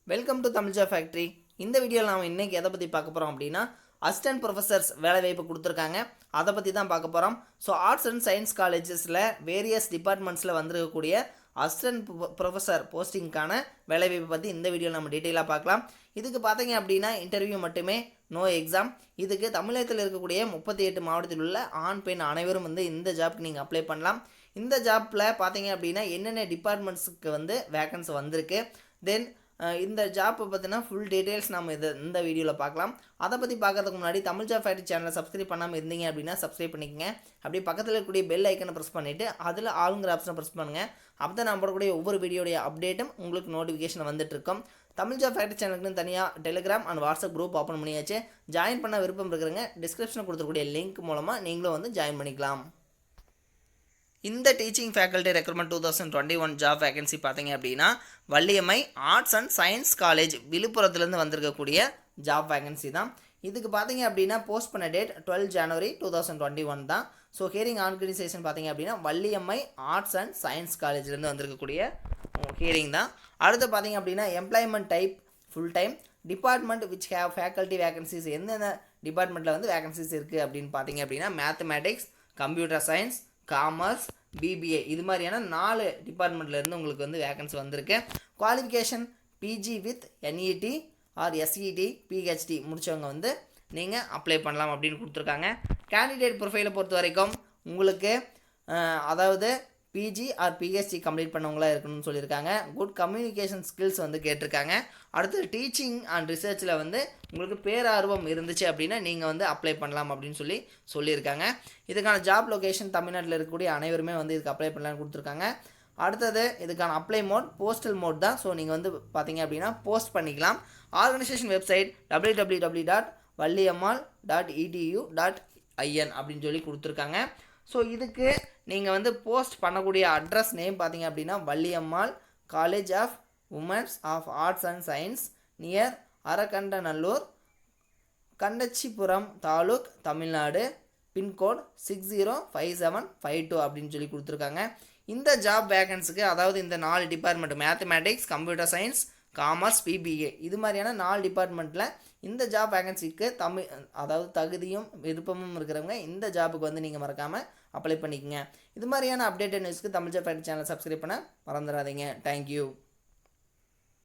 Welcome to தமிழ்ஜா factory. இந்த வீடியோவில் நாம் இன்றைக்கி எதை பற்றி பார்க்க போகிறோம் அப்படின்னா, அசிஸ்டன்ட் ப்ரொஃபஸர்ஸ் வேலைவாய்ப்பு கொடுத்துருக்காங்க, அதை பற்றி தான் பார்க்க போகிறோம். ஸோ ஆர்ட்ஸ் அண்ட் சயின்ஸ் காலேஜஸில் வேரியஸ் டிபார்ட்மெண்ட்ஸில் வந்திருக்கக்கூடிய அசிஸ்டன்ட் ப்ரொஃபஸர் போஸ்டிங்கான வேலைவாய்ப்பு பற்றி இந்த வீடியோவில் நம்ம டீட்டெயிலாக பார்க்கலாம். இதுக்கு பார்த்தீங்க அப்படின்னா இன்டர்வியூ மட்டுமே, நோ எக்ஸாம். இதுக்கு தமிழகத்தில் இருக்கக்கூடிய 38 மாவட்டத்தில் உள்ள ஆண் பெண் அனைவரும் இந்த ஜாப்க்கு நீங்கள் அப்ளை பண்ணலாம். இந்த ஜாப்பில் பார்த்தீங்க அப்படின்னா என்னென்ன டிபார்ட்மெண்ட்ஸுக்கு வேக்கன்சி வந்திருக்கு, தென் இந்த ஜாப்பை பற்றினா ஃபுல் டீட்டெயில்ஸ் நம்ம இந்த வீடியோவில் பார்க்கலாம். அதை பற்றி பார்க்கறதுக்கு முன்னாடி தமிழ்ஜா ஃபேக்ட்ரி சேனலை சப்ஸ்கிரைப் பண்ணாமல் இருந்தீங்க அப்படின்னா சப்ஸ்கிரைப் பண்ணிக்கங்க. அப்படியே பக்கத்தில் இருக்கக்கூடிய பெல் ஐக்கனை ப்ரெஸ் பண்ணிவிட்டு அதில் ஆளுங்கிற ஆப்ஷனை ப்ரெஸ் பண்ணுங்கள். அப்போ தான் நான் போடக்கூடிய ஒவ்வொரு வீடியோடைய அப்டேட்டும் உங்களுக்கு நோட்டிஃபிகேஷன் வந்துட்டுருக்கும். தமிழ்ஜா ஃபேக்ட்ரி சேனலுக்குன்னு தனியாக Telegram and WhatsApp group open பண்ணியாச்சு. ஜாயின் பண்ண விருப்பம் இருக்கிறவங்க டிஸ்கிரிப்ஷனில் கொடுத்துருக்கூடிய லிங்க் மூலமாக நீங்களும் ஜாயின் பண்ணிக்கலாம். இந்த teaching faculty recruitment 2021 job vacancy பார்த்தீங்க அப்படின்னா Valliammai arts and science college விழுப்புரத்துலேருந்து வந்திருக்கக்கூடிய ஜாப் வேகன்சி தான். இதுக்கு பார்த்தீங்க அப்படின்னா போஸ்ட் பண்ண டேட் 12 ஜனவரி 2021 தான். ஸோ ஹியரிங் ஆர்கனைசேஷன் பார்த்தீங்க அப்படின்னா வள்ளியம்மை ஆர்ட்ஸ் அண்ட் சயின்ஸ் காலேஜ்லேருந்து வந்திருக்கக்கூடிய ஹியரிங் தான். அடுத்து பார்த்தீங்க அப்படின்னா employment type full time, department which have faculty vacancies, எந்தெந்த டிபார்ட்மெண்ட்டில் வேகன்சிஸ் இருக்குது அப்படின்னு பார்த்தீங்க அப்படின்னா mathematics, computer science, commerce, BBA, இது மாதிரியான 4 டிபார்ட்மெண்ட்லேருந்து உங்களுக்கு வேகன்சி வந்திருக்கு. Qualification PG with NET or SET PhD முடித்தவங்க நீங்கள் அப்ளை பண்ணலாம் அப்படின்னு கொடுத்துருக்காங்க. கேண்டிடேட் ப்ரொஃபைலை பொறுத்த வரைக்கும் உங்களுக்கு அதாவது பிஜி ஆர் பிஹெச்டி கம்ப்ளீட் பண்ணவங்களாக இருக்கணும்னு சொல்லியிருக்காங்க. குட் கம்யூனிகேஷன் ஸ்கில்ஸ் கேட்டிருக்காங்க. அடுத்து டீச்சிங் அண்ட் ரிசர்ச்சில் உங்களுக்கு பேரார்வம் இருந்துச்சு அப்படின்னா நீங்கள் அப்ளை பண்ணலாம் அப்படின்னு சொல்லியிருக்காங்க. இதுக்கான ஜாப் லொகேஷன் தமிழ்நாட்டில் இருக்கக்கூடிய அனைவருமே இதுக்கு அப்ளை பண்ணலான்னு கொடுத்துருக்காங்க. அடுத்தது இதுக்கான அப்ளை மோட் போஸ்டல் மோட் தான். ஸோ நீங்கள் பார்த்தீங்க அப்படின்னா போஸ்ட் பண்ணிக்கலாம். ஆர்கனைசேஷன் வெப்சைட் www.valliyammal.edu.in அப்படின்னு கொடுத்துருக்காங்க. ஸோ இதுக்கு நீங்கள் போஸ்ட் பண்ணக்கூடிய அட்ரஸ் நேம் பார்த்தீங்க அப்படின்னா Valliammal college of womens of arts and science near Arakandanallur, Kandachipuram taluk, Tamil Nadu, pincode 605752 அப்படின்னு கொடுத்துருக்காங்க. இந்த ஜாப் வேகன்ஸுக்கு அதாவது இந்த 4 department mathematics, computer science, commerce, BBA இது மாதிரியான 4 டிபார்ட்மெண்ட்டில் இந்த ஜாப் வேகன்சிக்கு அதாவது தகுதியும் விருப்பமும் இருக்கிறவங்க இந்த ஜாபுக்கு நீங்கள் மறக்காமல் அப்ளை பண்ணிக்கங்க. இது மாதிரியான அப்டேட்டட் நியூஸ்க்கு தமிழ்ஜா ஃபேக்ட்ரி சேனல் சப்ஸ்கிரைப் பண்ண மறந்துடாதீங்க. தேங்க்யூ.